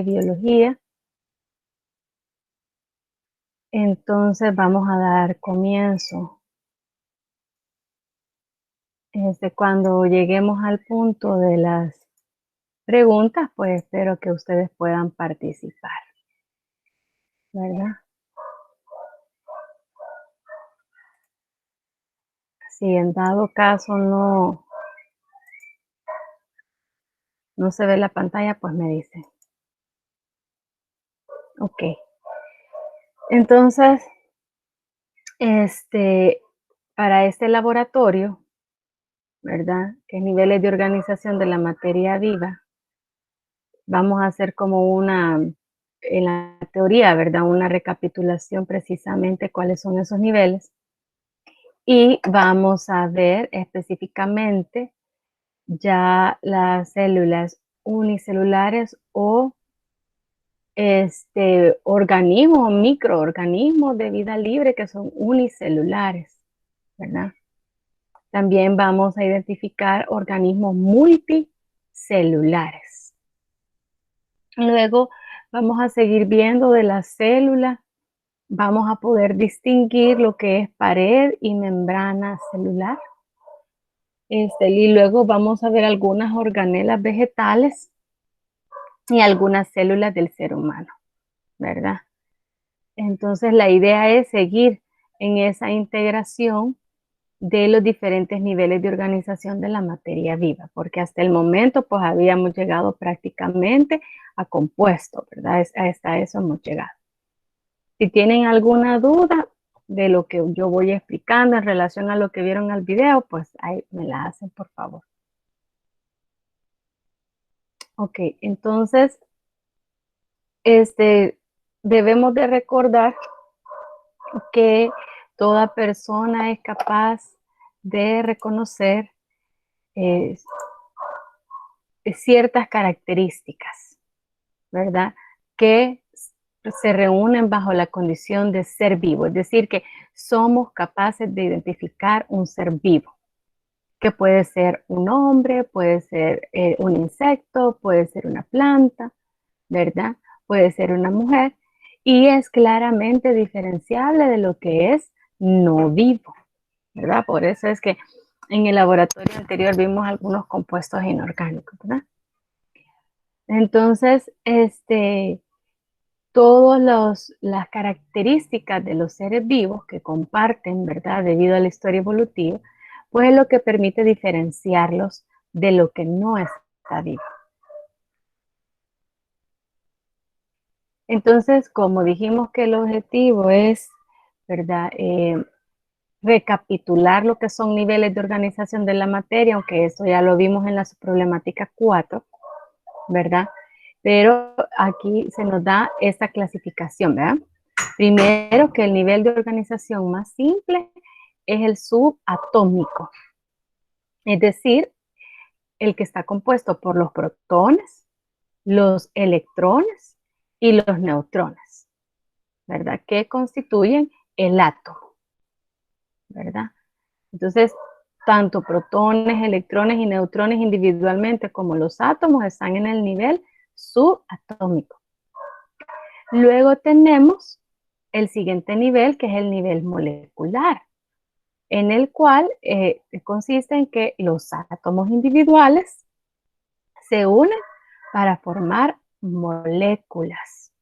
biología. Entonces vamos a dar comienzo. Cuando lleguemos al punto de las preguntas, pues espero que ustedes puedan participar, ¿verdad? Si en dado caso no se ve la pantalla, pues me dicen. Ok. Entonces, para este laboratorio, ¿verdad? Que es niveles de organización de la materia viva, vamos a hacer como en la teoría, ¿verdad? Una recapitulación precisamente cuáles son esos niveles. Y vamos a ver específicamente ya las células unicelulares o organismos, microorganismos de vida libre que son unicelulares, ¿verdad? También vamos a identificar organismos multicelulares. Luego vamos a seguir viendo de la célula, vamos a poder distinguir lo que es pared y membrana celular. Y luego vamos a ver algunas organelas vegetales y algunas células del ser humano, ¿verdad? Entonces la idea es seguir en esa integración de los diferentes niveles de organización de la materia viva, porque hasta el momento pues habíamos llegado prácticamente a compuesto, ¿verdad? Hasta eso hemos llegado. Si tienen alguna duda de lo que yo voy explicando en relación a lo que vieron al video, pues ahí me la hacen, por favor. Ok, entonces, debemos de recordar que toda persona es capaz de reconocer eh, ciertas características, ¿verdad? Que se reúnen bajo la condición de ser vivo, es decir, que somos capaces de identificar un ser vivo, que puede ser un hombre, puede ser un insecto, puede ser una planta, ¿verdad? Puede ser una mujer y es claramente diferenciable de lo que es no vivo, ¿verdad? Por eso es que en el laboratorio anterior vimos algunos compuestos inorgánicos, ¿verdad? Entonces, todas las características de los seres vivos que comparten, ¿verdad? Debido a la historia evolutiva, pues es lo que permite diferenciarlos de lo que no está vivo. Entonces, como dijimos que el objetivo es, ¿verdad? Recapitular lo que son niveles de organización de la materia, aunque eso ya lo vimos en la problemática 4, ¿verdad? Pero aquí se nos da esta clasificación, ¿verdad? Primero, que el nivel de organización más simple es el subatómico, es decir, el que está compuesto por los protones, los electrones y los neutrones, ¿verdad? Que constituyen el átomo, ¿verdad? Entonces, tanto protones, electrones y neutrones individualmente como los átomos están en el nivel subatómico. Luego tenemos el siguiente nivel, que es el nivel molecular, en el cual consiste en que los átomos individuales se unen para formar moléculas.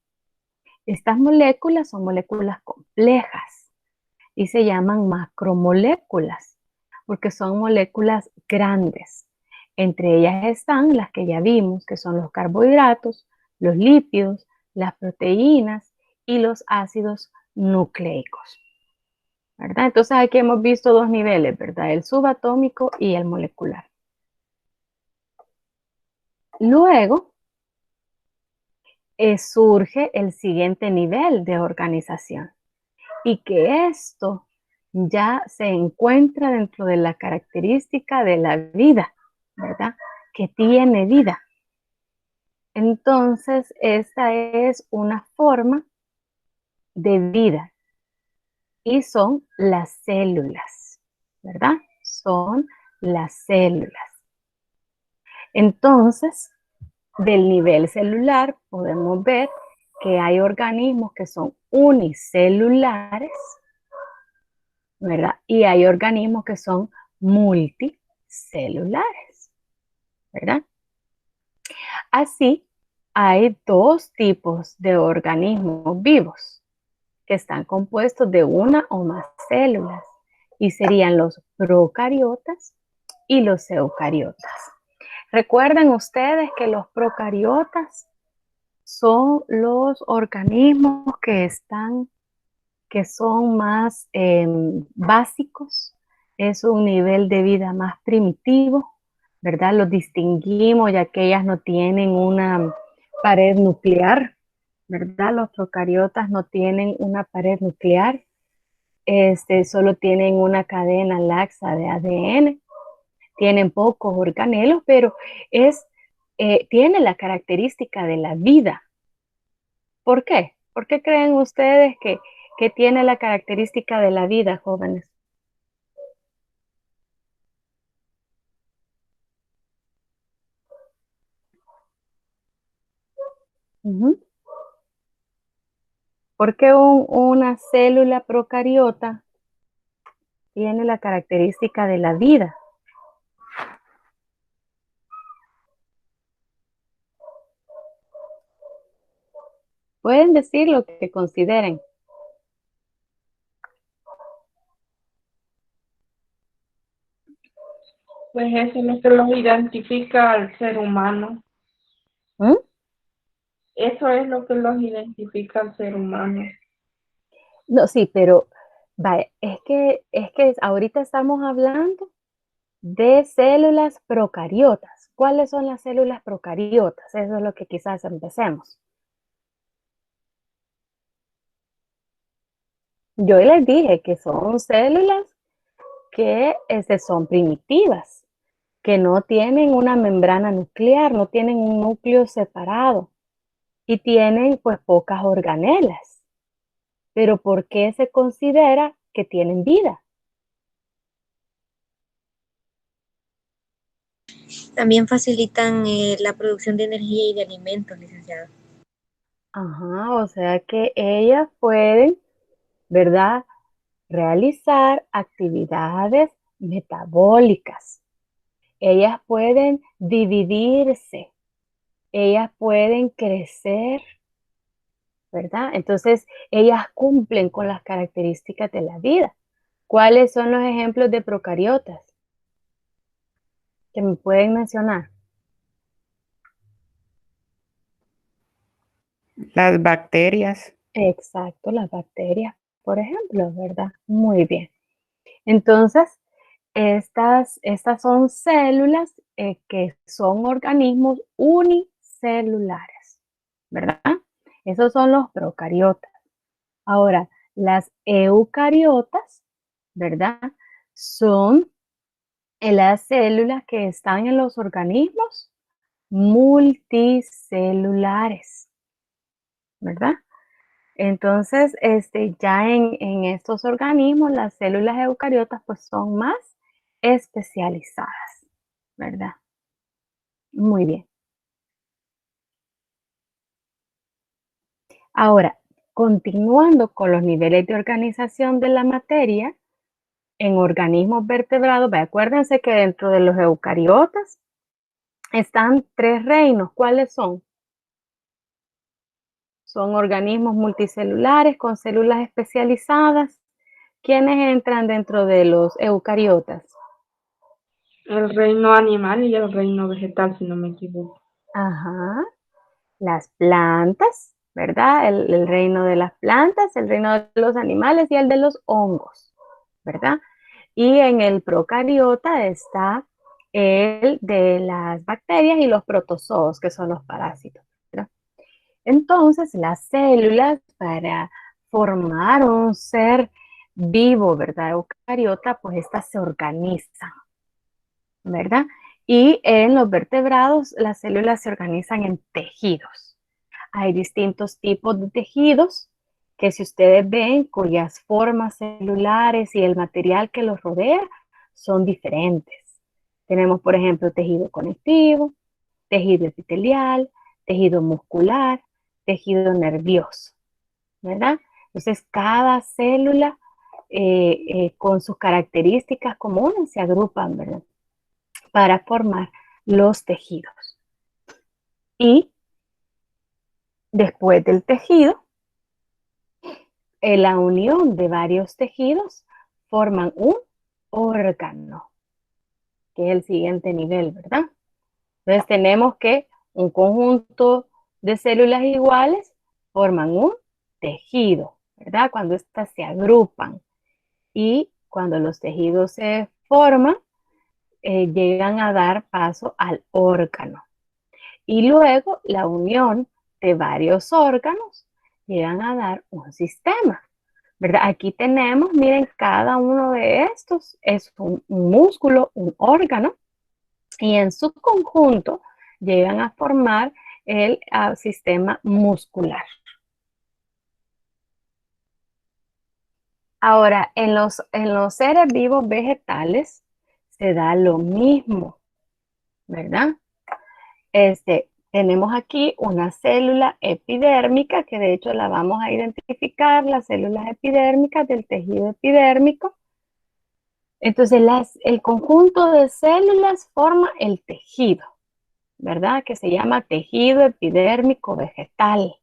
Estas moléculas son moléculas complejas y se llaman macromoléculas porque son moléculas grandes. Entre ellas están las que ya vimos, que son los carbohidratos, los lípidos, las proteínas y los ácidos nucleicos, ¿verdad? Entonces aquí hemos visto dos niveles, ¿verdad? El subatómico y el molecular. Luego surge el siguiente nivel de organización y que esto ya se encuentra dentro de la característica de la vida, ¿verdad? Que tiene vida. Entonces, esta es una forma de vida y son las células, ¿verdad? Son las células. Entonces, del nivel celular podemos ver que hay organismos que son unicelulares, ¿verdad? Y hay organismos que son multicelulares, ¿verdad? Así, hay dos tipos de organismos vivos que están compuestos de una o más células y serían los procariotas y los eucariotas. Recuerden ustedes que los procariotas son los organismos que son más básicos, es un nivel de vida más primitivo, ¿verdad? Los distinguimos ya que ellas no tienen una pared nuclear, ¿verdad? Los procariotas no tienen una pared nuclear, solo tienen una cadena laxa de ADN, tienen pocos organelos, pero tiene la característica de la vida. ¿Por qué? ¿Por qué creen ustedes que tiene la característica de la vida, jóvenes? Ujú. ¿Por qué una célula procariota tiene la característica de la vida? Pueden decir lo que consideren. Pues eso es lo que los identifica al ser humano. ¿Mm? Eso es lo que los identifica al ser humano. No, sí, pero vaya, es que ahorita estamos hablando de células procariotas. ¿Cuáles son las células procariotas? Eso es lo que quizás empecemos. Yo les dije que son células que son primitivas, que no tienen una membrana nuclear, no tienen un núcleo separado y tienen pues pocas organelas. Pero ¿por qué se considera que tienen vida? También facilitan la producción de energía y de alimentos, licenciado. Ajá, o sea que ellas pueden, ¿verdad?, realizar actividades metabólicas. Ellas pueden dividirse, ellas pueden crecer, ¿verdad? Entonces, ellas cumplen con las características de la vida. ¿Cuáles son los ejemplos de procariotas que me pueden mencionar? Las bacterias. Exacto, las bacterias, por ejemplo, ¿verdad? Muy bien. Entonces, estas son células que son organismos unicelulares, ¿verdad? Esos son los procariotas. Ahora, las eucariotas, ¿verdad? Son las células que están en los organismos multicelulares, ¿verdad? Entonces, ya en estos organismos, las células eucariotas pues son más especializadas, ¿verdad? Muy bien. Ahora, continuando con los niveles de organización de la materia, en organismos vertebrados, acuérdense que dentro de los eucariotas están tres reinos. ¿Cuáles son? Son organismos multicelulares con células especializadas. ¿Quiénes entran dentro de los eucariotas? El reino animal y el reino vegetal, si no me equivoco. Ajá, las plantas, ¿verdad? El reino de las plantas, el reino de los animales y el de los hongos, ¿verdad? Y en el procariota está el de las bacterias y los protozoos, que son los parásitos, ¿verdad? Entonces, las células para formar un ser vivo, ¿verdad? Eucariota, pues estas se organizan, ¿verdad? Y en los vertebrados, las células se organizan en tejidos. Hay distintos tipos de tejidos que si ustedes ven, cuyas formas celulares y el material que los rodea son diferentes. Tenemos, por ejemplo, tejido conectivo, tejido epitelial, tejido muscular, tejido nervioso, ¿verdad? Entonces, cada célula con sus características comunes se agrupan, ¿verdad? Para formar los tejidos. Y después del tejido, la unión de varios tejidos forman un órgano, que es el siguiente nivel, ¿verdad? Entonces tenemos que un conjunto de células iguales forman un tejido, ¿verdad? Cuando éstas se agrupan y cuando los tejidos se forman, llegan a dar paso al órgano. Y luego la unión de varios órganos llegan a dar un sistema, ¿verdad? Aquí tenemos, miren, cada uno de estos es un músculo, un órgano, y en su conjunto llegan a formar el sistema muscular. Ahora, en los seres vivos vegetales se da lo mismo, ¿verdad? Tenemos aquí una célula epidérmica, que de hecho la vamos a identificar, las células epidérmicas del tejido epidérmico. Entonces, el conjunto de células forma el tejido, ¿verdad? Que se llama tejido epidérmico vegetal.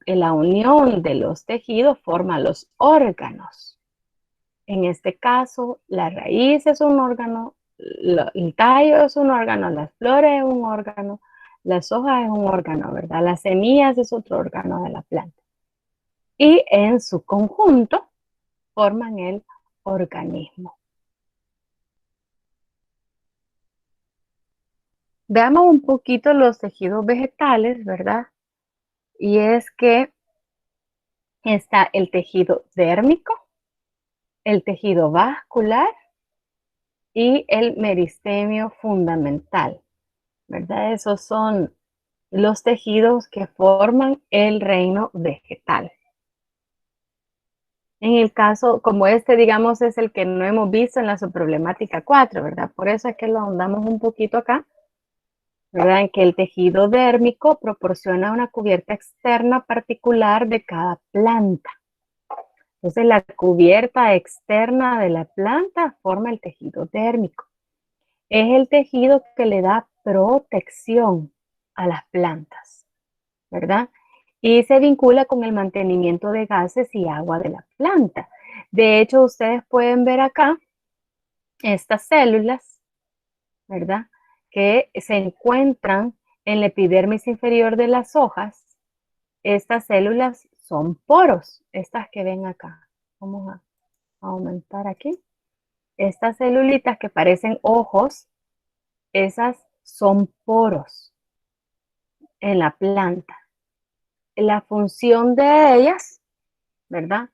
La unión de los tejidos forma los órganos. En este caso, la raíz es un órgano, el tallo es un órgano, las flores es un órgano, las hojas es un órgano, ¿verdad? Las semillas es otro órgano de la planta. Y en su conjunto forman el organismo. Veamos un poquito los tejidos vegetales, ¿verdad? Y es que está el tejido dérmico, el tejido vascular y el meristemio fundamental, ¿verdad? Esos son los tejidos que forman el reino vegetal. En el caso, como digamos, es el que no hemos visto en la subproblemática 4, ¿verdad? Por eso es que lo ahondamos un poquito acá, ¿verdad? En que el tejido dérmico proporciona una cubierta externa particular de cada planta. Entonces, la cubierta externa de la planta forma el tejido dérmico. Es el tejido que le da protección a las plantas, ¿verdad? Y se vincula con el mantenimiento de gases y agua de la planta. De hecho, ustedes pueden ver acá estas células, ¿verdad? Que se encuentran en la epidermis inferior de las hojas. Estas células son poros, estas que ven acá. Vamos a aumentar aquí. Estas celulitas que parecen ojos, esas son poros en la planta. La función de ellas, ¿verdad?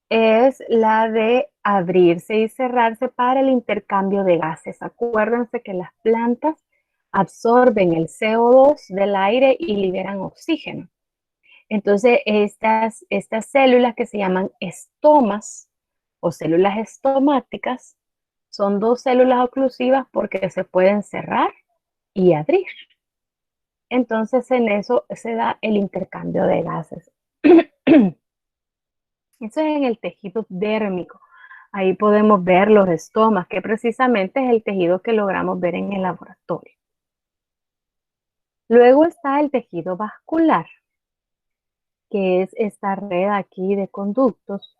Es la de abrirse y cerrarse para el intercambio de gases. Acuérdense que las plantas absorben el CO2 del aire y liberan oxígeno. Entonces, estas células que se llaman estomas o células estomáticas son dos células oclusivas porque se pueden cerrar y abrir. Entonces, en eso se da el intercambio de gases. Eso es en el tejido dérmico. Ahí podemos ver los estomas, que precisamente es el tejido que logramos ver en el laboratorio. Luego está el tejido vascular, que es esta red aquí de conductos,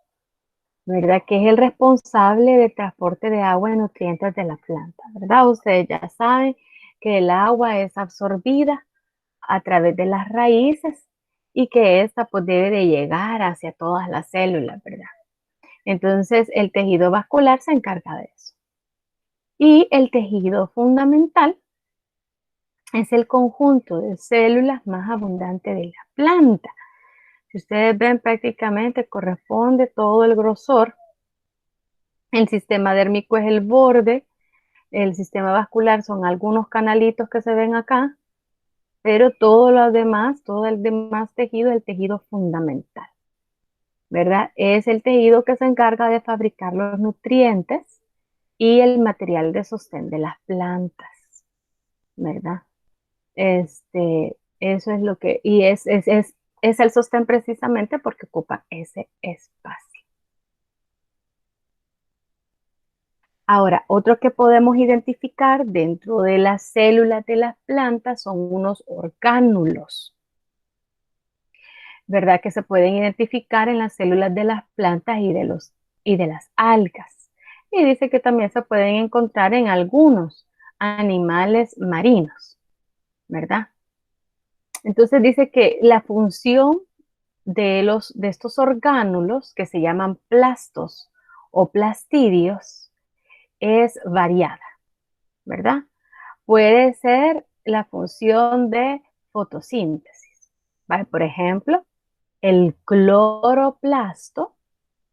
¿verdad? Que es el responsable del transporte de agua y nutrientes de la planta, ¿verdad? Ustedes ya saben que el agua es absorbida a través de las raíces y que esta pues debe de llegar hacia todas las células, ¿verdad? Entonces, el tejido vascular se encarga de eso. Y el tejido fundamental es el conjunto de células más abundante de la planta. Si ustedes ven, prácticamente corresponde todo el grosor. El sistema dérmico es el borde, el sistema vascular son algunos canalitos que se ven acá, pero todo lo demás, todo el demás tejido es el tejido fundamental, ¿verdad? Es el tejido que se encarga de fabricar los nutrientes y el material de sostén de las plantas. ¿verdad? Eso es lo que, y es el sostén precisamente porque ocupa ese espacio. Ahora, otro que podemos identificar dentro de las células de las plantas son unos orgánulos, ¿verdad? Que se pueden identificar en las células de las plantas y de las algas. Y dice que también se pueden encontrar en algunos animales marinos, ¿verdad? Entonces dice que la función de estos orgánulos que se llaman plastos o plastidios es variada, ¿verdad? Puede ser la función de fotosíntesis, ¿vale? Por ejemplo, el cloroplasto,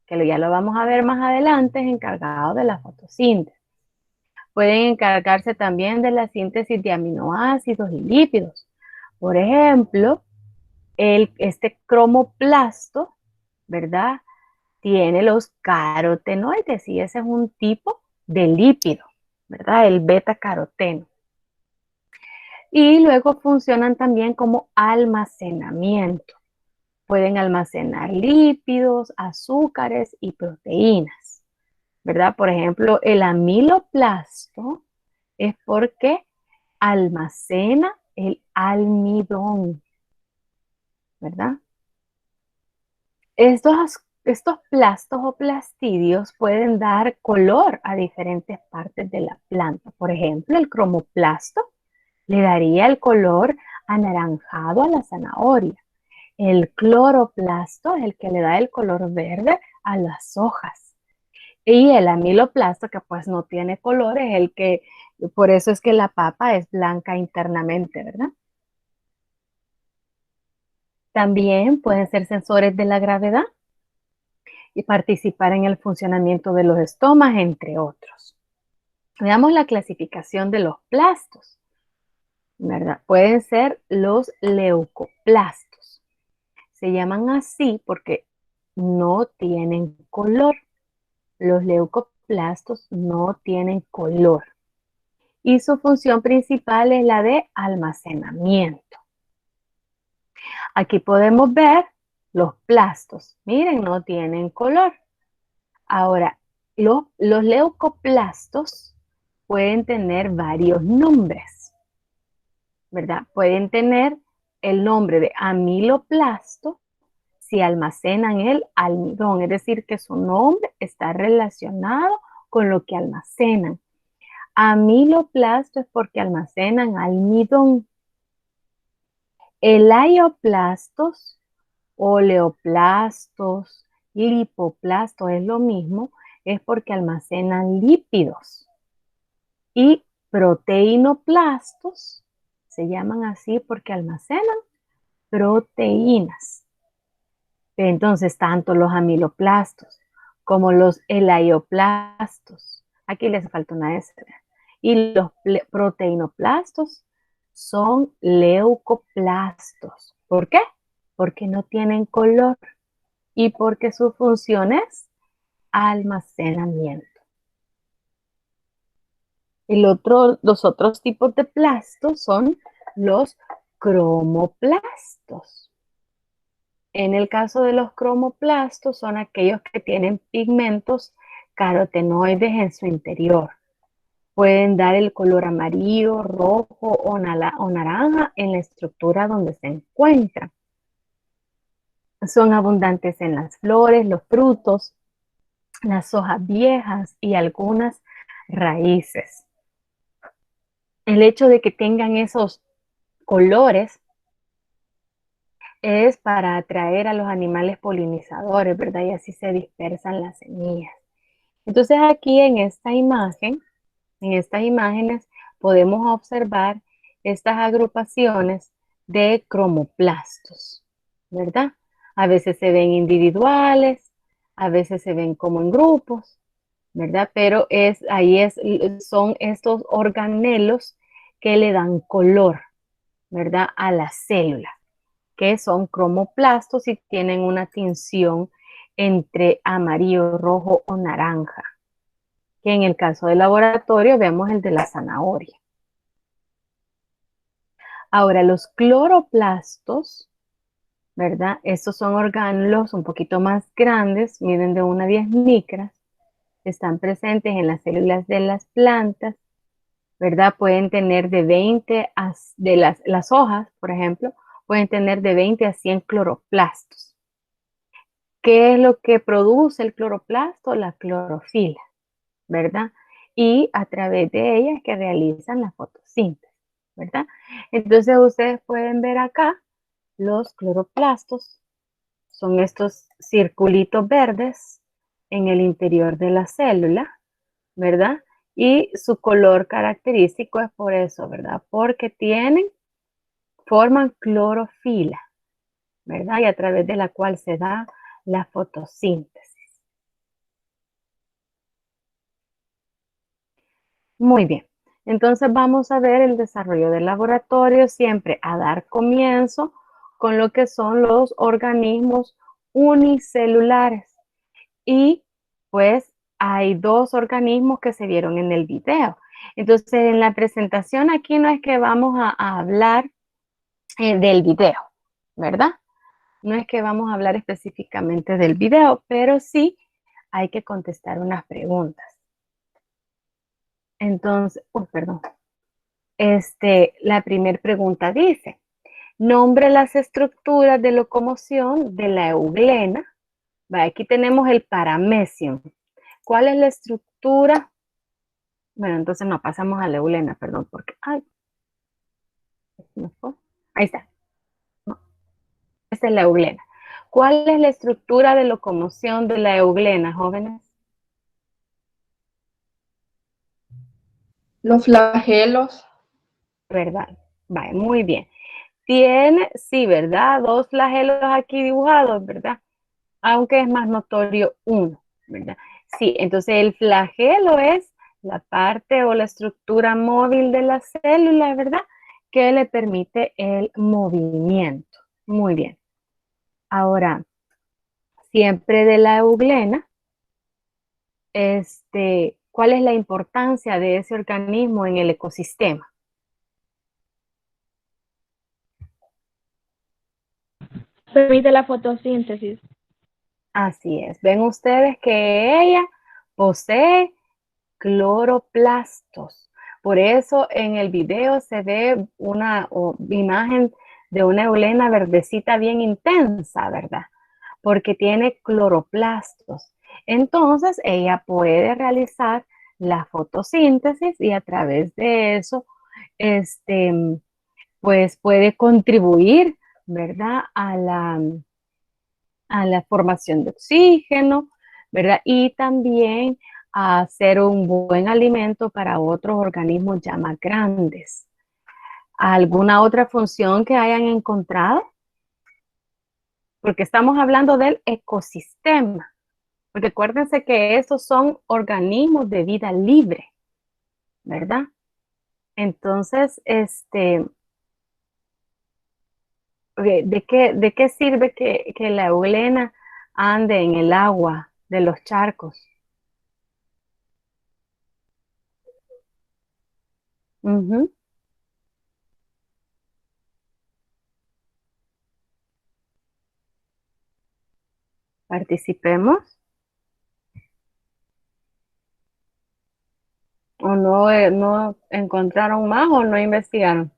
que ya lo vamos a ver más adelante, es encargado de la fotosíntesis. Pueden encargarse también de la síntesis de aminoácidos y lípidos. Por ejemplo, este cromoplasto, ¿verdad? Tiene los carotenoides y ese es un tipo de lípido, ¿verdad? El beta-caroteno. Y luego funcionan también como almacenamiento. Pueden almacenar lípidos, azúcares y proteínas, ¿verdad? Por ejemplo, el amiloplasto es porque almacena el almidón, ¿verdad? Estos plastos o plastidios pueden dar color a diferentes partes de la planta. Por ejemplo, el cromoplasto le daría el color anaranjado a la zanahoria. El cloroplasto es el que le da el color verde a las hojas. Y el amiloplasto, que pues no tiene color, es el que, por eso es que la papa es blanca internamente, ¿verdad? También pueden ser sensores de la gravedad y participar en el funcionamiento de los estomas, entre otros. Veamos la clasificación de los plastos, ¿verdad? Pueden ser los leucoplastos. Se llaman así porque no tienen color. Los leucoplastos no tienen color. Y su función principal es la de almacenamiento. Aquí podemos ver los plastos. Miren, no tienen color. Ahora, los leucoplastos pueden tener varios nombres, ¿verdad? Pueden tener el nombre de amiloplasto si almacenan el almidón, es decir, que su nombre está relacionado con lo que almacenan. Amiloplasto es porque almacenan almidón. Elaioplastos, oleoplastos, lipoplastos es lo mismo, es porque almacenan lípidos. Y proteinoplastos se llaman así porque almacenan proteínas. Entonces, tanto los amiloplastos como los elaioplastos, aquí les falta una S, y los proteinoplastos son leucoplastos. ¿Por qué? Porque no tienen color y porque su función es almacenamiento. Los otros tipos de plastos son los cromoplastos. En el caso de los cromoplastos son aquellos que tienen pigmentos carotenoides en su interior. Pueden dar el color amarillo, rojo o naranja en la estructura donde se encuentran. Son abundantes en las flores, los frutos, las hojas viejas y algunas raíces. El hecho de que tengan esos colores es para atraer a los animales polinizadores, ¿verdad? Y así se dispersan las semillas. Entonces aquí en esta imagen, en estas imágenes, podemos observar estas agrupaciones de cromoplastos, ¿verdad? A veces se ven individuales, a veces se ven como en grupos, ¿verdad? Pero son estos organelos que le dan color, ¿verdad? A la célula, que son cromoplastos y tienen una tinción entre amarillo, rojo o naranja, que en el caso del laboratorio vemos el de la zanahoria. Ahora, los cloroplastos, ¿verdad? Estos son orgánulos un poquito más grandes, miden de 1 a 10 micras, están presentes en las células de las plantas, ¿verdad? Pueden tener de 20 a, de las hojas, por ejemplo, pueden tener de 20 a 100 cloroplastos. ¿Qué es lo que produce el cloroplasto? La clorofila, ¿verdad? Y a través de ella es que realizan la fotosíntesis, ¿verdad? Entonces ustedes pueden ver acá los cloroplastos, son estos circulitos verdes en el interior de la célula, ¿verdad? Y su color característico es por eso, ¿verdad? Porque forman clorofila, ¿verdad? Y a través de la cual se da la fotosíntesis. Muy bien. Entonces vamos a ver el desarrollo del laboratorio, siempre a dar comienzo con lo que son los organismos unicelulares. Y pues hay 2 organismos que se vieron en el video. Entonces en la presentación aquí no es que vamos a hablar del video, ¿verdad? No es que vamos a hablar específicamente del video, pero sí hay que contestar unas preguntas. Entonces, perdón. La primera pregunta dice, nombre las estructuras de locomoción de la euglena. Aquí tenemos el paramecium. ¿Cuál es la estructura? Bueno, entonces no, pasamos a la eulena, perdón, porque, ay, ¿me fue? Ahí está. No, esta es la eulena. ¿Cuál es la estructura de locomoción de la eulena, jóvenes? Los flagelos. ¿Verdad? Vale, muy bien. Tiene, sí, ¿verdad? 2 flagelos aquí dibujados, ¿verdad? Aunque es más notorio uno, ¿verdad? Sí, entonces el flagelo es la parte o la estructura móvil de la célula, ¿verdad? Que le permite el movimiento. Muy bien. Ahora, siempre de la euglena, ¿cuál es la importancia de ese organismo en el ecosistema? Permite la fotosíntesis. Así es. Ven ustedes que ella posee cloroplastos. Por eso en el video se ve una imagen de una eulena verdecita bien intensa, ¿verdad? Porque tiene cloroplastos. Entonces ella puede realizar la fotosíntesis y a través de eso, pues puede contribuir, ¿verdad? A la formación de oxígeno, ¿verdad? Y también a ser un buen alimento para otros organismos ya más grandes. ¿Alguna otra función que hayan encontrado? Porque estamos hablando del ecosistema. Porque acuérdense que esos son organismos de vida libre, ¿verdad? Entonces, ¿de qué sirve que la eulena ande en el agua de los charcos? Ujú. Participemos. ¿O no encontraron más o no investigaron?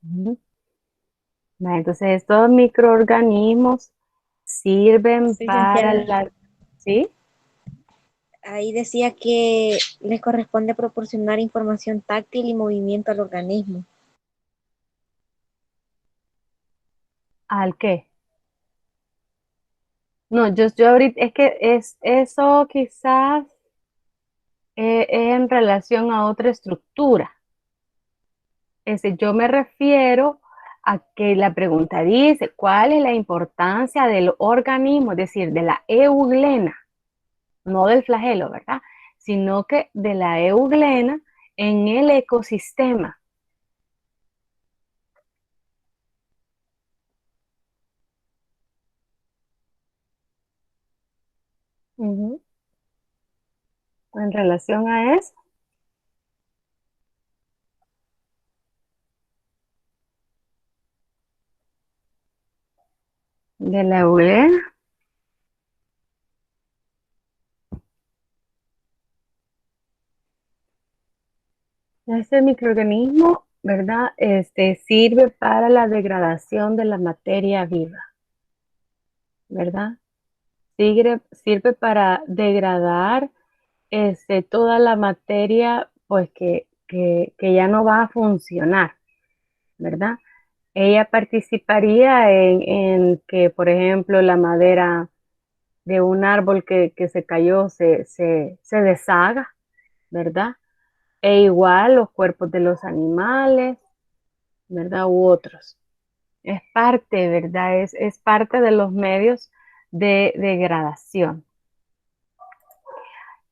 Ujú. Entonces, estos microorganismos sirven Sí, para licenciada. ¿sí? Ahí decía que les corresponde proporcionar información táctil y movimiento al organismo. ¿Al qué? No, yo ahorita, es que eso quizás es en relación a otra estructura. Yo me refiero a que la pregunta dice, ¿cuál es la importancia del organismo, es decir, de la euglena? No del flagelo, ¿verdad? Sino que de la euglena en el ecosistema. Ujú. En relación a eso, de la euglena, este microorganismo, ¿verdad? Sirve para la degradación de la materia viva, ¿verdad? Sirve para degradar toda la materia, pues que ya no va a funcionar, ¿verdad? Ella participaría en que, por ejemplo, la madera de un árbol que se cayó se deshaga, ¿verdad? E igual los cuerpos de los animales, ¿verdad? U otros. Es parte, ¿verdad? Es parte de los medios de degradación.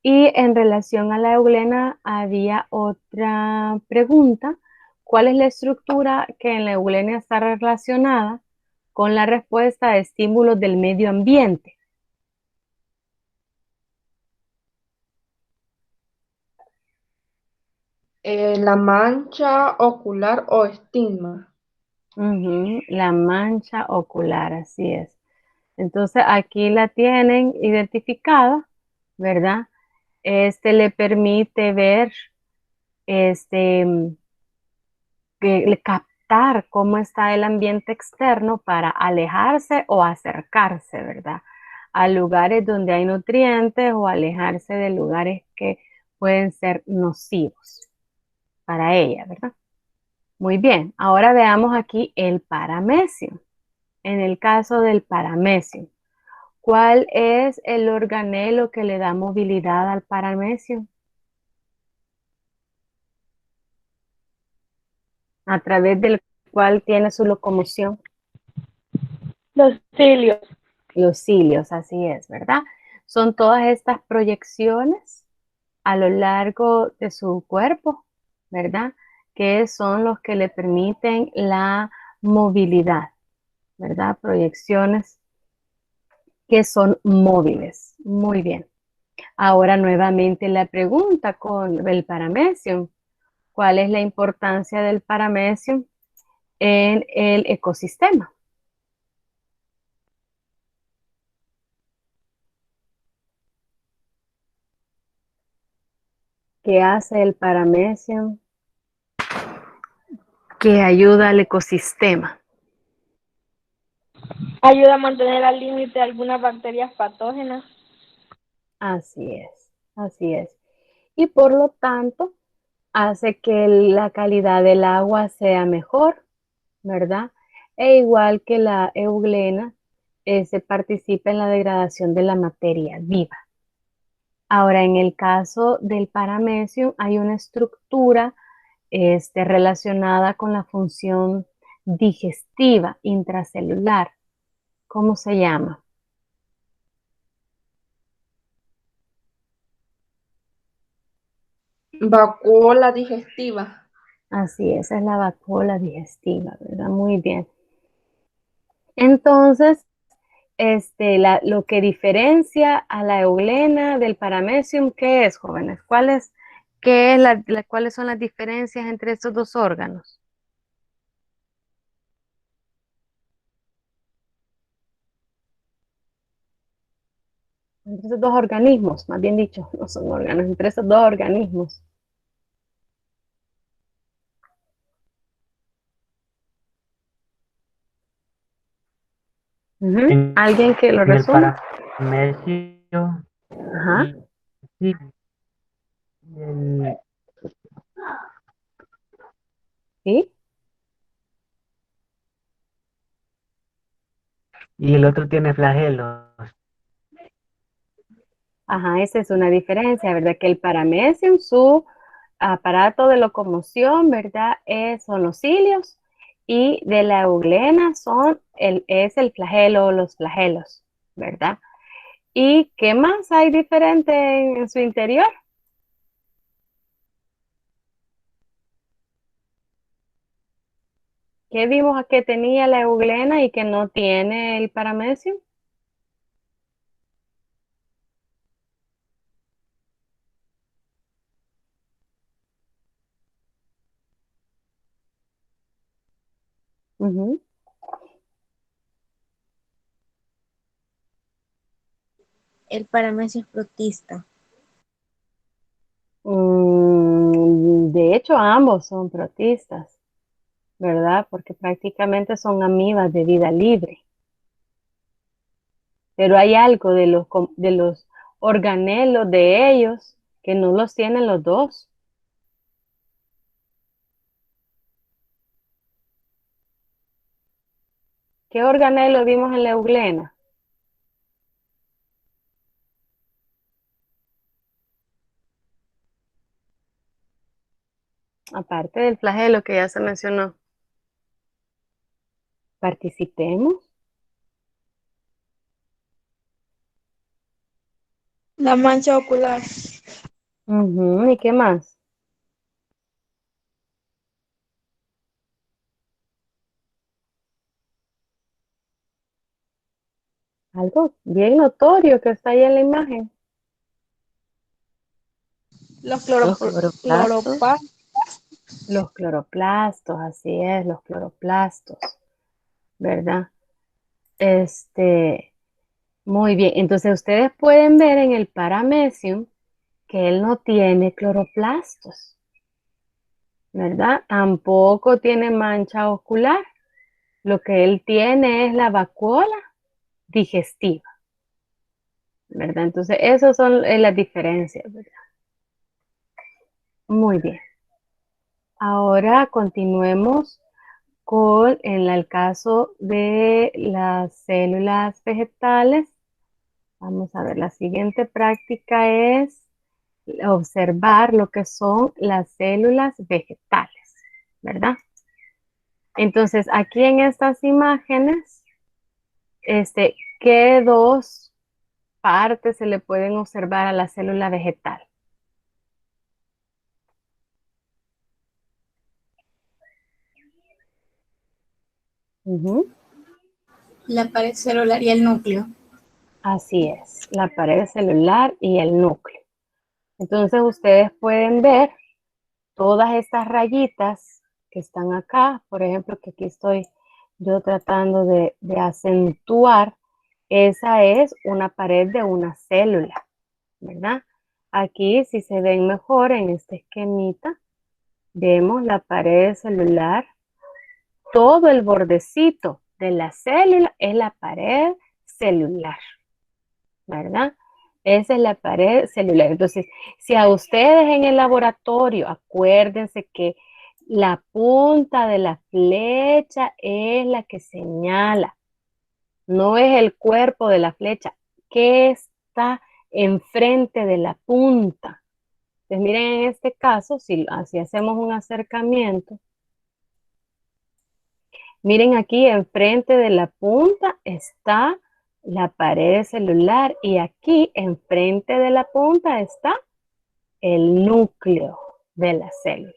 Y en relación a la euglena había otra pregunta. ¿Cuál es la estructura que en la euglena está relacionada con la respuesta a estímulos del medio ambiente? La mancha ocular o estigma. Ujú, la mancha ocular, así es. Entonces aquí la tienen identificada, ¿verdad? Le permite ver, este, captar cómo está el ambiente externo para alejarse o acercarse, ¿verdad? A lugares donde hay nutrientes o alejarse de lugares que pueden ser nocivos para ella, ¿verdad? Muy bien, ahora veamos aquí el paramecium. En el caso del paramecium, ¿cuál es el organelo que le da movilidad al paramecium? A través del cual tiene su locomoción. Los cilios. Los cilios, así es, ¿verdad? Son todas estas proyecciones a lo largo de su cuerpo, ¿verdad? Que son los que le permiten la movilidad, ¿verdad? Proyecciones que son móviles. Muy bien. Ahora nuevamente la pregunta con el paramecium. ¿Cuál es la importancia del paramecium en el ecosistema? ¿Qué hace el paramecium que ayuda al ecosistema? Ayuda a mantener al límite algunas bacterias patógenas. Así es, así es. Y por lo tanto, hace que la calidad del agua sea mejor, ¿verdad? E igual que la euglena, se participa en la degradación de la materia viva. Ahora, en el caso del paramecium, hay una estructura relacionada con la función digestiva intracelular. ¿Cómo se llama? Vacuola digestiva. Así es la vacuola digestiva, ¿verdad? Muy bien. Entonces, lo que diferencia a la euglena del paramecium, ¿qué es, jóvenes? ¿Cuáles son las diferencias entre estos dos órganos? Entre esos dos organismos, más bien dicho, no son órganos, entre esos dos organismos. Ujú. ¿Alguien que lo En el resuma? paramecio Ajá, y, y el, sí. y el otro tiene flagelos. Ajá, esa es una diferencia, ¿verdad? Que el paramecium, su aparato de locomoción, ¿verdad? Son los cilios y de la euglena es el flagelo o los flagelos, ¿verdad? ¿Y qué más hay diferente en su interior? ¿Qué vimos que tenía la euglena y que no tiene el paramecium? Ujú. El paramecio es protista. De hecho, ambos son protistas, ¿verdad? Porque prácticamente son amibas de vida libre. Pero hay algo de los organelos de ellos que no los tienen los dos. ¿Qué organelo vimos en la euglena? Aparte del flagelo que ya se mencionó. Participemos. La mancha ocular. Ujú, ¿y qué más? Algo bien notorio que está ahí en la imagen. Los Los cloroplastos. cloroplastos. Los cloroplastos, así es, los cloroplastos, ¿verdad? Muy bien. Entonces ustedes pueden ver en el paramecium que él no tiene cloroplastos, ¿verdad? Tampoco tiene mancha ocular. Lo que él tiene es la vacuola digestiva, ¿verdad? Entonces, esas son las diferencias, ¿verdad? Muy bien. Ahora continuemos con el caso de las células vegetales. Vamos a ver, la siguiente práctica es observar lo que son las células vegetales, ¿verdad? Entonces, aquí en estas imágenes, ¿qué dos partes se le pueden observar a la célula vegetal? Ujú. La pared celular y el núcleo. Así es, la pared celular y el núcleo. Entonces, ustedes pueden ver todas estas rayitas que están acá, por ejemplo, que aquí estoy yo tratando de acentuar, esa es una pared de una célula, ¿verdad? Aquí, si se ven mejor en este esquemita, vemos la pared celular, todo el bordecito de la célula es la pared celular, ¿verdad? Esa es la pared celular. Entonces, si a ustedes en el laboratorio, acuérdense que la punta de la flecha es la que señala, no es el cuerpo de la flecha, que está enfrente de la punta. Entonces, miren en este caso, si así hacemos un acercamiento, miren aquí enfrente de la punta está la pared celular y aquí enfrente de la punta está el núcleo de la célula,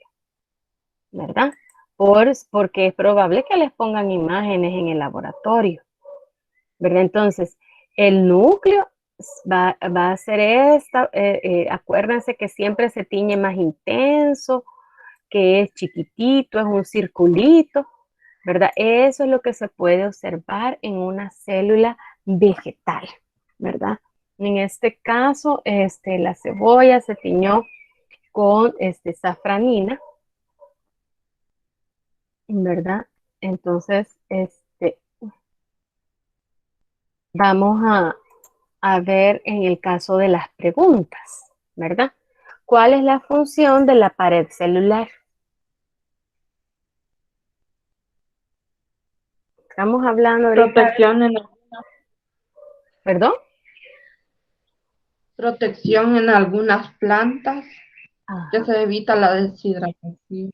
¿verdad? Porque es probable que les pongan imágenes en el laboratorio, ¿verdad? Entonces, el núcleo va a ser acuérdense que siempre se tiñe más intenso, que es chiquitito, es un circulito, ¿verdad? Eso es lo que se puede observar en una célula vegetal, ¿verdad? En este caso, la cebolla se tiñó con safranina, ¿verdad? Entonces, vamos a ver en el caso de las preguntas, ¿verdad? ¿Cuál es la función de la pared celular? Estamos hablando ahorita, ¿perdón? Protección en algunas plantas, que Ajá, se evita la deshidratación.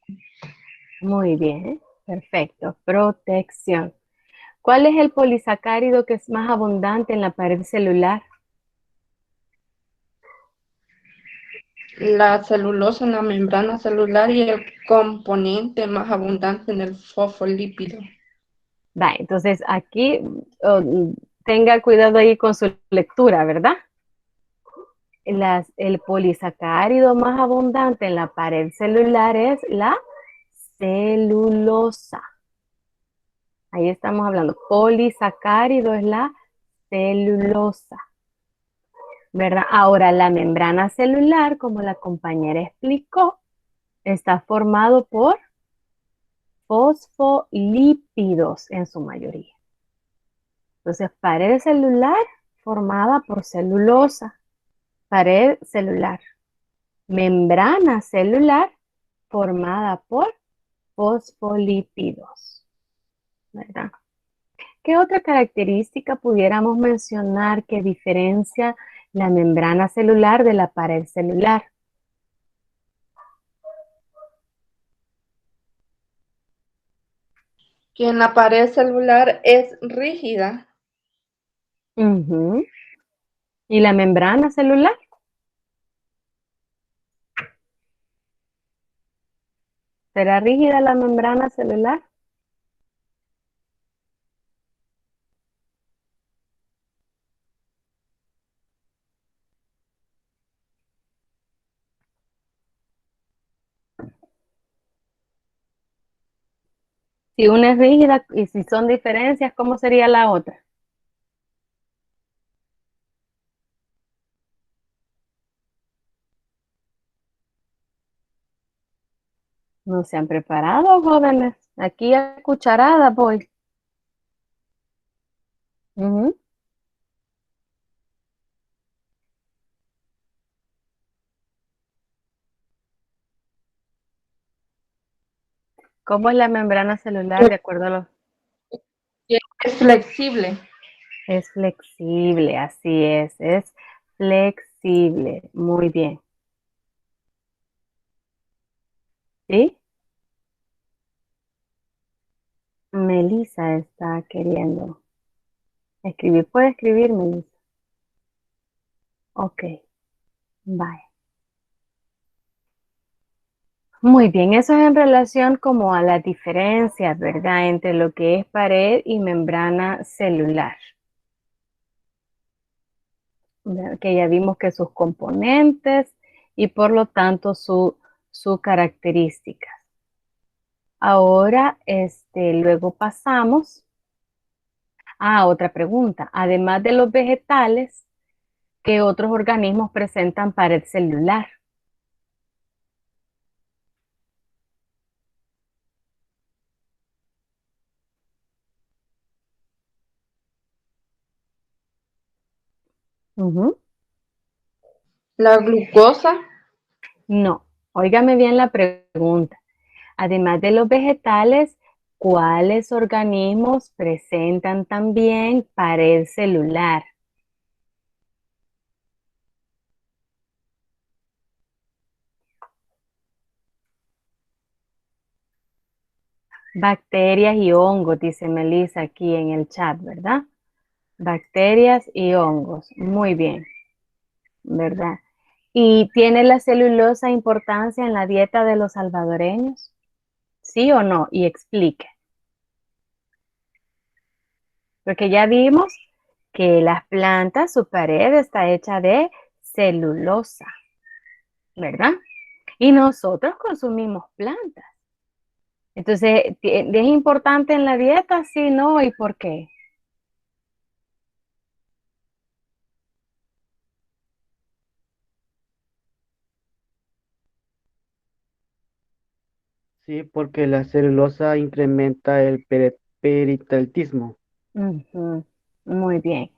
muy bien, perfecto. Protección. ¿Cuál es el polisacárido que es más abundante en la pared celular? La celulosa en la membrana celular y el componente más abundante en el fosfolípido. Va, entonces aquí tenga cuidado ahí con su lectura, ¿verdad? El polisacárido más abundante en la pared celular es la celulosa, Ahí estamos hablando. Polisacárido es la celulosa, ¿verdad? Ahora, la membrana celular, como la compañera explicó, está formado por fosfolípidos en su mayoría. Entonces, pared celular formada por celulosa, pared celular. Membrana celular formada por fosfolípidos, ¿verdad? ¿Qué otra característica pudiéramos mencionar que diferencia la membrana celular de la pared celular? Que en la pared celular es rígida. Ujú. ¿Y la membrana celular? ¿Será rígida la membrana celular? Si una es rígida y si son diferencias, ¿cómo sería la otra? ¿No se han preparado, jóvenes? Aquí a cucharada voy. Ujú. ¿Cómo es la membrana celular de acuerdo a los... Es flexible. Es flexible, así es flexible. Muy bien. ¿Sí? Melissa está queriendo escribir. ¿Puede escribir, Melissa? Ok, bye. Muy bien, eso es en relación como a las diferencias, ¿verdad? Entre lo que es pared y membrana celular. ¿Verdad? Que ya vimos que sus componentes y por lo tanto su características. Ahora, luego pasamos a otra pregunta. Además de los vegetales, ¿qué otros organismos presentan pared celular? Ujú. La glucosa, No, óigame bien la pregunta. Además de los vegetales, ¿cuáles organismos presentan también pared celular? Bacterias y hongos, dice Melissa aquí en el chat, ¿verdad? Bacterias y hongos. Muy bien, ¿verdad? ¿Y tiene la celulosa importancia en la dieta de los salvadoreños? ¿Sí o no? Y explique. Porque ya vimos que las plantas, su pared está hecha de celulosa, ¿verdad? Y nosotros consumimos plantas. Entonces, ¿es importante en la dieta? Sí, no, ¿y por qué? Sí, porque la celulosa incrementa el peritalitismo. Ujú. Muy bien.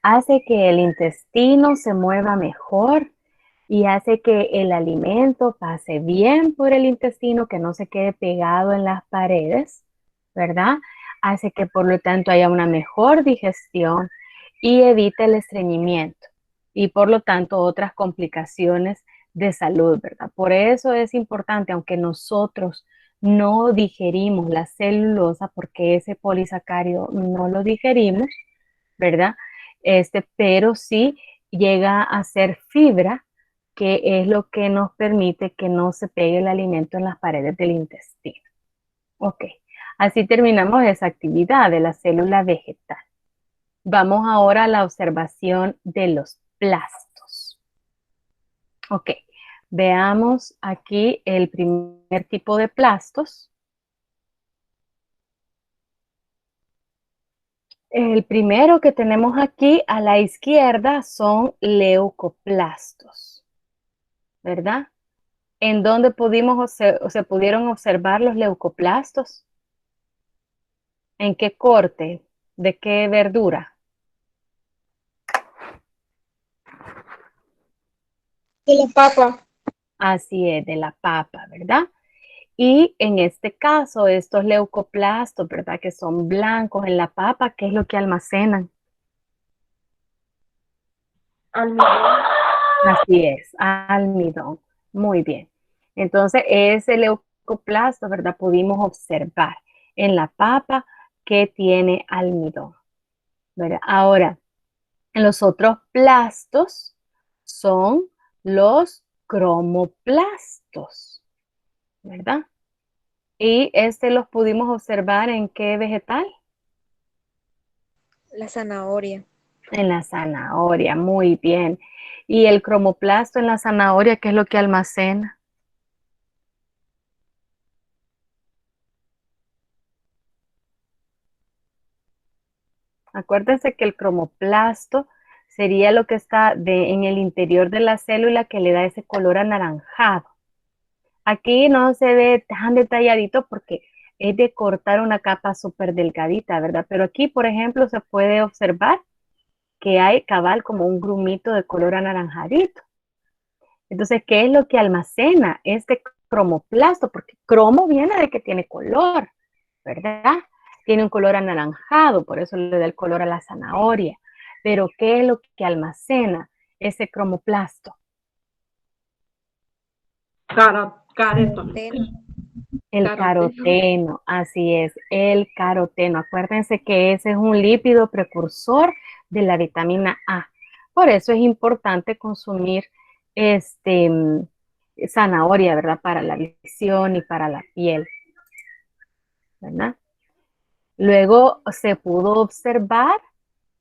Hace que el intestino se mueva mejor y hace que el alimento pase bien por el intestino, que no se quede pegado en las paredes, ¿verdad? Hace que por lo tanto haya una mejor digestión y evita el estreñimiento y por lo tanto otras complicaciones de salud, ¿verdad? Por eso es importante, aunque nosotros no digerimos la celulosa, porque ese polisacárido no lo digerimos, ¿verdad? Pero sí llega a ser fibra, que es lo que nos permite que no se pegue el alimento en las paredes del intestino. Ok, así terminamos esa actividad de la célula vegetal. Vamos ahora a la observación de los plastos. Ok, veamos aquí el primer tipo de plastos. El primero que tenemos aquí a la izquierda son leucoplastos, ¿verdad? ¿En dónde se pudieron observar los leucoplastos? ¿En qué corte? ¿De qué verdura? De la papa. Así es, de la papa, ¿verdad? Y en este caso, estos leucoplastos, ¿verdad? Que son blancos en la papa, ¿qué es lo que almacenan? Almidón. Así es, almidón. Muy bien. Entonces, ese leucoplasto, ¿verdad? Pudimos observar en la papa que tiene almidón, ¿verdad? Ahora, los otros plastos son los cromoplastos, ¿verdad? Y los pudimos observar en qué vegetal? La zanahoria. En la zanahoria, muy bien. ¿Y el cromoplasto en la zanahoria, qué es lo que almacena? Acuérdense que el cromoplasto sería lo que está en el interior de la célula que le da ese color anaranjado. Aquí no se ve tan detalladito porque es de cortar una capa súper delgadita, ¿verdad? Pero aquí, por ejemplo, se puede observar que hay cabal como un grumito de color anaranjadito. Entonces, ¿qué es lo que almacena este cromoplasto? Porque cromo viene de que tiene color, ¿verdad? Tiene un color anaranjado, por eso le da el color a la zanahoria. Pero, ¿qué es lo que almacena ese cromoplasto? Caroteno. El caroteno, así es, el caroteno. Acuérdense que ese es un lípido precursor de la vitamina A. Por eso es importante consumir zanahoria, ¿verdad? Para la visión y para la piel, ¿verdad? Luego se pudo observar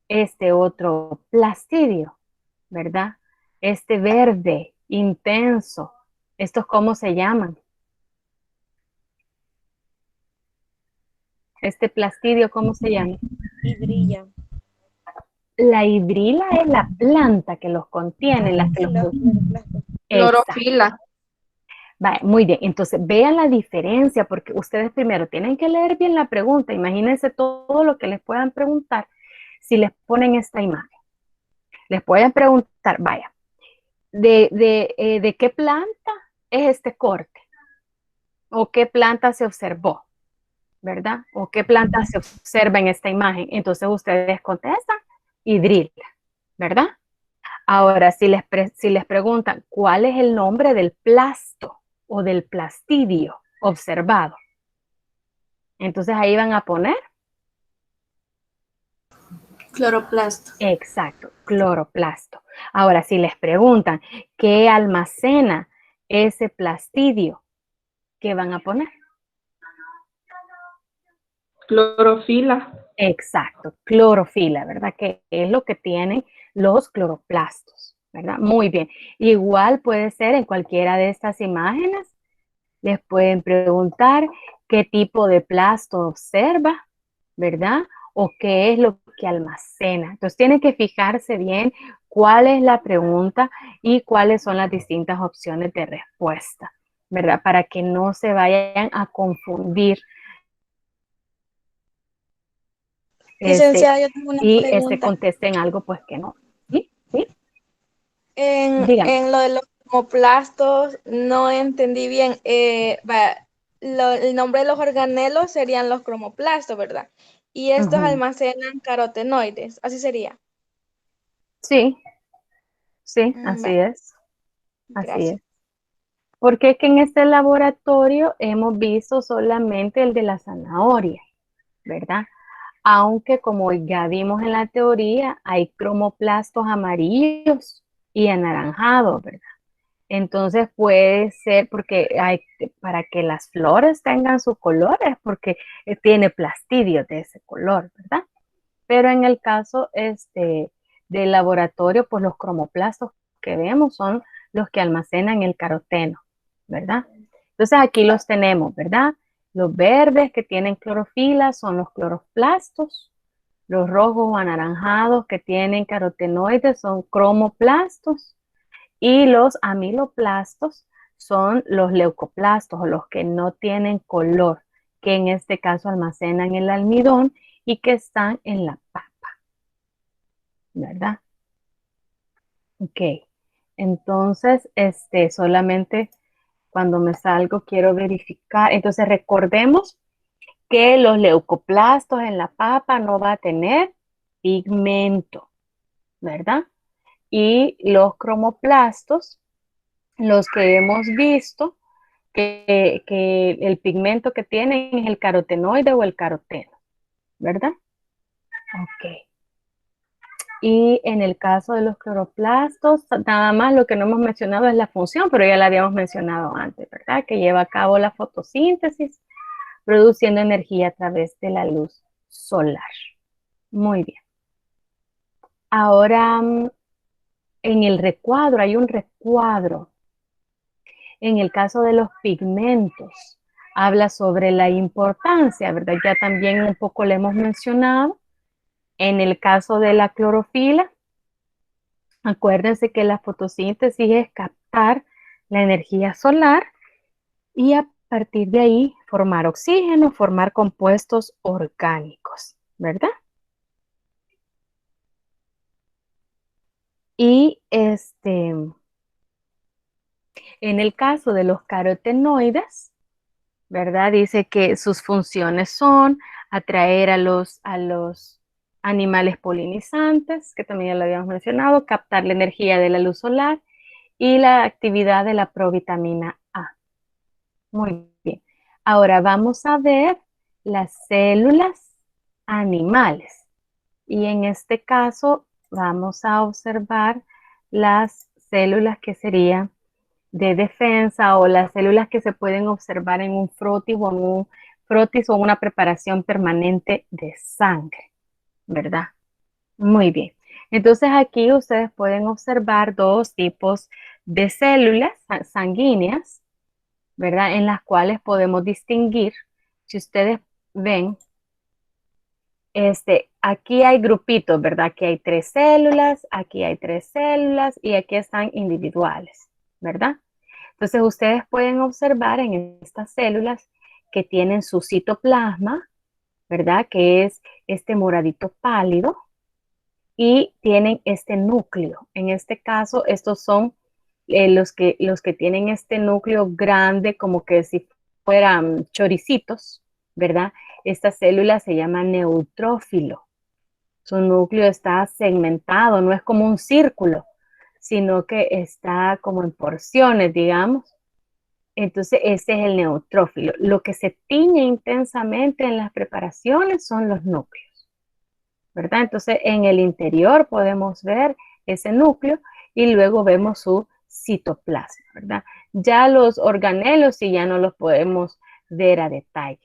este otro plastidio, ¿verdad? Este verde intenso. ¿Estos cómo se llaman? Este plastidio, ¿cómo se llama? Hidrilla. La hidrila es la planta que los contiene, las que Sí, los... los cloroplastos. Exacto. Clorofila. Vale, muy bien, entonces vean la diferencia porque ustedes primero tienen que leer bien la pregunta. Imagínense todo lo que les puedan preguntar si les ponen esta imagen. Les pueden preguntar, vaya, ¿de qué planta es este corte? ¿O qué planta se observó? ¿Verdad? ¿O qué planta se observa en esta imagen? Entonces ustedes contestan hidrila, ¿verdad? Ahora, si les preguntan cuál es el nombre del plasto o del plastidio observado, entonces ahí van a poner, Cloroplasto. exacto, cloroplasto. Ahora, si les preguntan qué almacena ese plastidio, ¿qué van a poner? Clorofila. Exacto, clorofila, ¿verdad? Que es lo que tienen los cloroplastos, ¿verdad? Muy bien. Igual puede ser en cualquiera de estas imágenes. Les pueden preguntar qué tipo de plasto observa, ¿verdad? O qué es lo que almacena. Entonces tienen que fijarse bien cuál es la pregunta y cuáles son las distintas opciones de respuesta, ¿verdad? Para que no se vayan a confundir. Licenciada, yo tengo una Y pregunta. contesten algo pues que no. ¿Sí? ¿Sí? En lo de los cromoplastos no entendí bien. El nombre de los organelos serían los cromoplastos, ¿verdad? Y estos almacenan carotenoides, así sería. Sí, sí, así Vale, es. Así gracias. es. Porque es que en este laboratorio hemos visto solamente el de la zanahoria, ¿verdad? Aunque como ya vimos en la teoría, hay cromoplastos amarillos y anaranjados, ¿verdad? Entonces puede ser porque para que las flores tengan su color es porque tiene plastidio de ese color, ¿verdad? Pero en el caso del laboratorio, pues los cromoplastos que vemos son los que almacenan el caroteno, ¿verdad? Entonces aquí los tenemos, ¿verdad? Los verdes que tienen clorofila son los cloroplastos, Los rojos o anaranjados que tienen carotenoides son cromoplastos y los amiloplastos son los leucoplastos o los que no tienen color, que en este caso almacenan el almidón y que están en la papa, ¿verdad? Ok, entonces solamente cuando me salgo quiero verificar. Entonces recordemos que los leucoplastos en la papa no va a tener pigmento, ¿verdad? Y los cromoplastos, los que hemos visto, que el pigmento que tienen es el carotenoide o el caroteno, ¿verdad? Ok. Y en el caso de los cloroplastos, nada más lo que no hemos mencionado es la función, pero ya la habíamos mencionado antes, ¿verdad? Que lleva a cabo la fotosíntesis, produciendo energía a través de la luz solar. Muy bien. Ahora, en el recuadro, hay un recuadro. En el caso de los pigmentos, habla sobre la importancia, ¿verdad? Ya también un poco le hemos mencionado. En el caso de la clorofila, acuérdense que la fotosíntesis es captar la energía solar y a partir de ahí formar oxígeno, formar compuestos orgánicos, ¿verdad? Y en el caso de los carotenoides, ¿verdad? Dice que sus funciones son atraer a los animales polinizantes, que también ya lo habíamos mencionado, captar la energía de la luz solar y la actividad de la provitamina A. Muy bien. Ahora vamos a ver las células animales. Y en este caso vamos a observar las células que serían de defensa o las células que se pueden observar en un frotis o en una preparación permanente de sangre, ¿verdad? Muy bien. Entonces aquí ustedes pueden observar dos tipos de células sanguíneas, ¿verdad? En las cuales podemos distinguir, si ustedes ven, aquí hay grupitos, ¿verdad? Aquí hay tres células y aquí están individuales, ¿verdad? Entonces ustedes pueden observar en estas células que tienen su citoplasma, ¿verdad? Que es este moradito pálido y tienen este núcleo. En este caso, estos son los que tienen este núcleo grande, como que si fueran choricitos, ¿verdad? Esta célula se llama neutrófilo. Su núcleo está segmentado, no es como un círculo, sino que está como en porciones, digamos. Entonces, este es el neutrófilo. Lo que se tiñe intensamente en las preparaciones son los núcleos, ¿verdad? Entonces, en el interior podemos ver ese núcleo y luego vemos su citoplasma, ¿verdad? Ya los organelos sí ya no los podemos ver a detalle.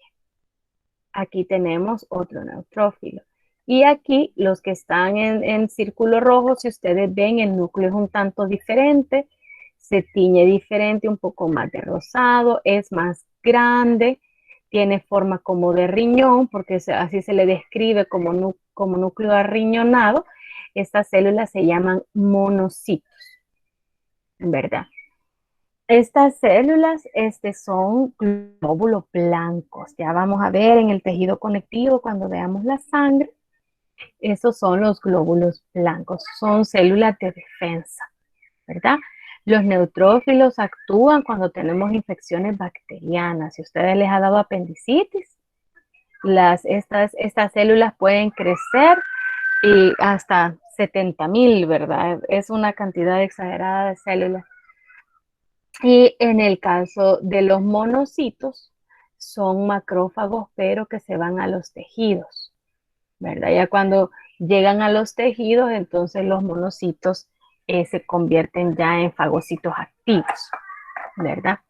Aquí tenemos otro neutrófilo. Y aquí los que están en círculo rojo, si ustedes ven, el núcleo es un tanto diferente, se tiñe diferente, un poco más de rosado, es más grande, tiene forma como de riñón, porque así se le describe como núcleo arriñonado. Estas células se llaman monocitos, en verdad. Estas células son glóbulos blancos. Ya vamos a ver en el tejido conectivo cuando veamos la sangre. Esos son los glóbulos blancos. Son células de defensa, ¿verdad? Los neutrófilos actúan cuando tenemos infecciones bacterianas. Si a ustedes les ha dado apendicitis, estas células pueden crecer y hasta 70,000, ¿verdad? Es una cantidad exagerada de células. Y en el caso de los monocitos, son macrófagos, pero que se van a los tejidos, ¿verdad? Ya cuando llegan a los tejidos, entonces los monocitos se convierten ya en fagocitos activos, ¿verdad?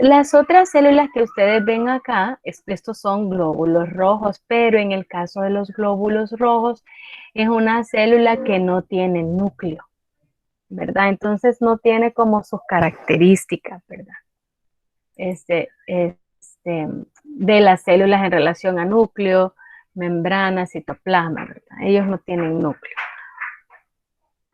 Las otras células que ustedes ven acá, estos son glóbulos rojos, pero en el caso de los glóbulos rojos, es una célula que no tiene núcleo, ¿verdad? Entonces no tiene como sus características, ¿verdad? De las células en relación a núcleo, membrana, citoplasma, ¿verdad? Ellos no tienen núcleo.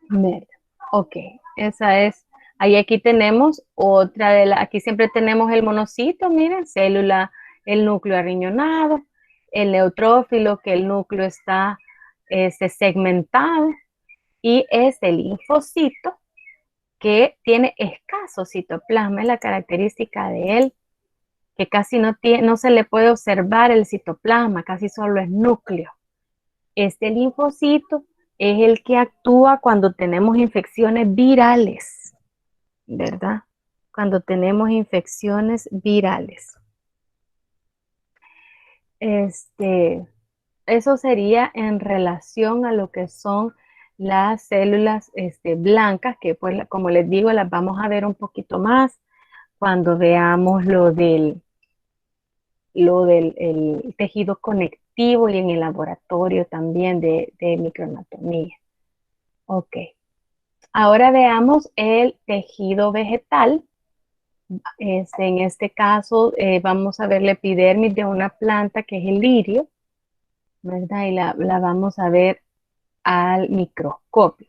¿Verdad? Ok, esa es. Ahí aquí tenemos otra de las, aquí siempre tenemos el monocito, miren, célula, el núcleo arriñonado, el neutrófilo, que el núcleo está segmentado, y es el linfocito, que tiene escaso citoplasma, es la característica de él, que casi no se le puede observar el citoplasma, casi solo es núcleo. Este linfocito es el que actúa cuando tenemos infecciones virales, ¿verdad? Cuando tenemos infecciones virales. Eso sería en relación a lo que son las células blancas, que pues como les digo, las vamos a ver un poquito más cuando veamos lo del el tejido conectivo y en el laboratorio también de microanatomía. Ok. Ahora veamos el tejido vegetal. En este caso vamos a ver la epidermis de una planta que es el lirio, ¿verdad? Y la vamos a ver al microscopio.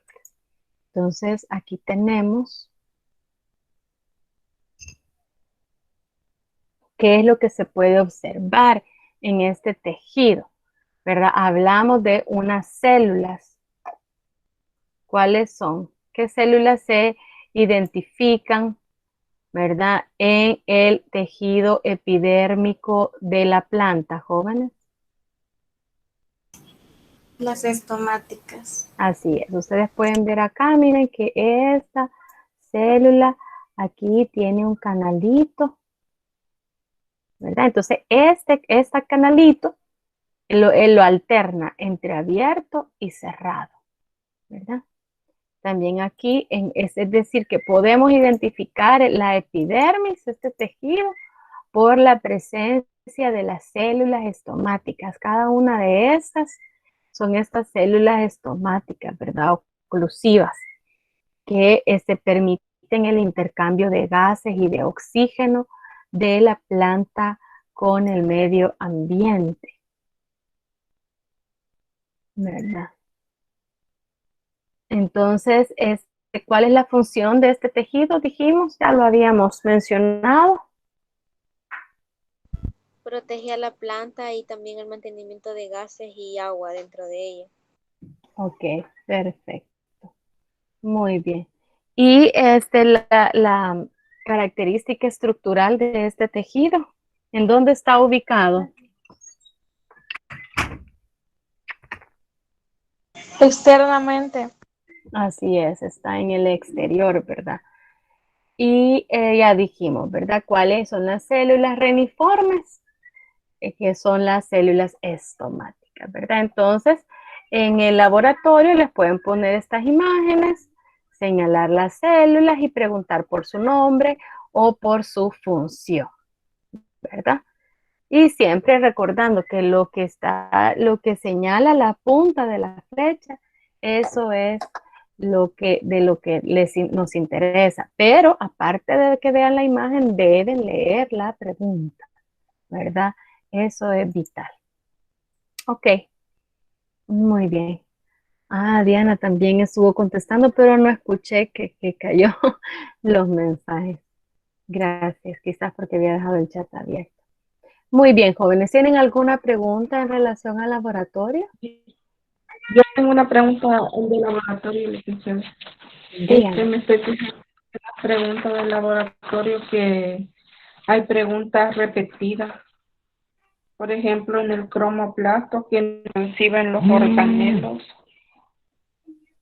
Entonces aquí tenemos qué es lo que se puede observar en este tejido, ¿verdad? Hablamos de unas células. ¿Cuáles son? ¿Qué células se identifican, ¿verdad? En el tejido epidérmico de la planta, jóvenes. Las estomáticas. Así es. Ustedes pueden ver acá, miren que esta célula aquí tiene un canalito, ¿verdad? Entonces, este canalito él lo alterna entre abierto y cerrado, ¿verdad? También aquí, es decir, que podemos identificar la epidermis, este tejido, por la presencia de las células estomáticas. Cada una de estas son estas células estomáticas, ¿verdad? Oclusivas, que permiten el intercambio de gases y de oxígeno de la planta con el medio ambiente, ¿verdad? Entonces, ¿cuál es la función de este tejido? Dijimos, ya lo habíamos mencionado. Protege a la planta y también el mantenimiento de gases y agua dentro de ella. Ok, perfecto. Muy bien. Y la característica estructural de este tejido, ¿en dónde está ubicado? Externamente. Así es, está en el exterior, ¿verdad? Y ya dijimos, ¿verdad? ¿Cuáles son las células reniformes? Que son las células estomáticas, ¿verdad? Entonces, en el laboratorio les pueden poner estas imágenes, señalar las células y preguntar por su nombre o por su función, ¿verdad? Y siempre recordando que lo que señala la punta de la flecha, eso es de lo que nos interesa. Pero aparte de que vean la imagen, deben leer la pregunta, ¿verdad? Eso es vital. Ok, muy bien. Ah, Diana también estuvo contestando, pero no escuché que cayó los mensajes. Gracias, quizás porque había dejado el chat abierto. Muy bien, jóvenes, ¿tienen alguna pregunta en relación al laboratorio? Yo tengo una pregunta del laboratorio, licenciada. Me estoy fijando en la pregunta del laboratorio que hay preguntas repetidas. Por ejemplo, en el cromoplasto que reciben los organelos.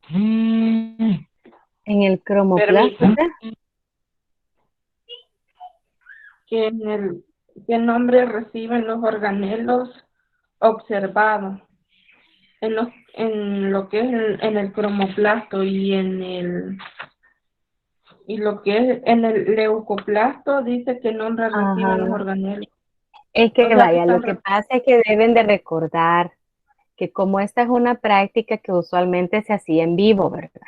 En el cromoplasto. ¿Qué nombre reciben los organelos observados en lo que es en el cromoplasto y lo que es en el leucoplasto? Dice que nombre reciben los organelos. Es que vaya, lo que pasa es que deben de recordar que como esta es una práctica que usualmente se hacía en vivo, ¿verdad?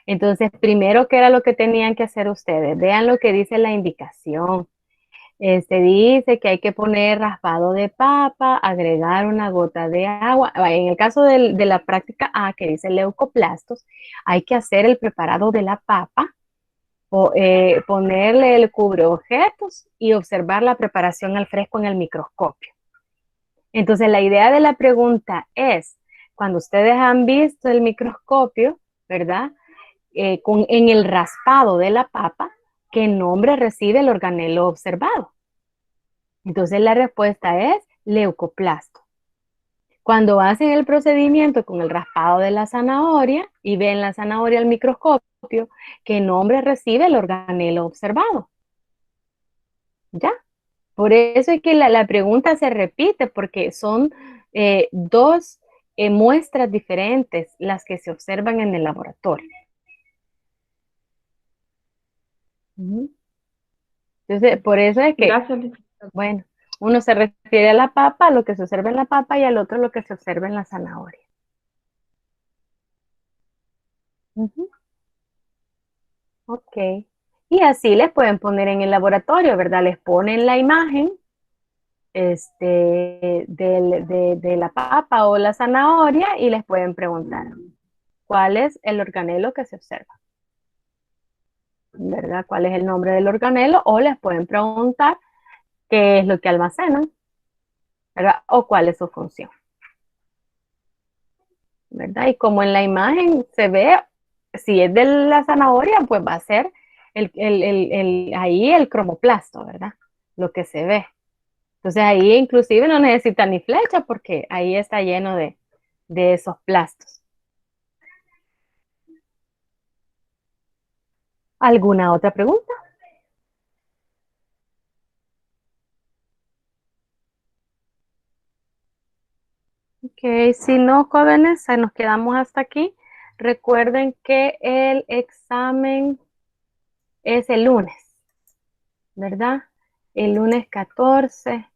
Entonces, primero, ¿qué era lo que tenían que hacer ustedes? Vean lo que dice la indicación. Dice que hay que poner raspado de papa, agregar una gota de agua. En el caso de la práctica A, que dice leucoplastos, hay que hacer el preparado de la papa, ponerle el cubreobjetos y observar la preparación al fresco en el microscopio. Entonces, la idea de la pregunta cuando ustedes han visto el microscopio, ¿verdad? En el raspado de la papa, ¿qué nombre recibe el organelo observado? Entonces, la respuesta es leucoplasto. Cuando hacen el procedimiento con el raspado de la zanahoria y ven la zanahoria al microscopio, ¿qué nombre recibe el organelo observado? ¿Ya? Por eso es que la pregunta se repite, porque son dos muestras diferentes las que se observan en el laboratorio. Entonces, por eso es que, Gracias. bueno, uno se refiere a la papa, a lo que se observa en la papa, y al otro lo que se observa en la zanahoria. Ok. Y así les pueden poner en el laboratorio, ¿verdad? Les ponen la imagen de la papa o la zanahoria y les pueden preguntar cuál es el organelo que se observa, ¿verdad? ¿Cuál es el nombre del organelo? O les pueden preguntar qué es lo que almacenan, ¿verdad? O cuál es su función, ¿verdad? Y como en la imagen se ve, si es de la zanahoria, pues va a ser ahí el cromoplasto, ¿verdad? Lo que se ve. Entonces ahí inclusive no necesita ni flecha porque ahí está lleno de esos plastos. ¿Alguna otra pregunta? Ok, si no, jóvenes, nos quedamos hasta aquí. Recuerden que el examen es el lunes, ¿verdad? El lunes 14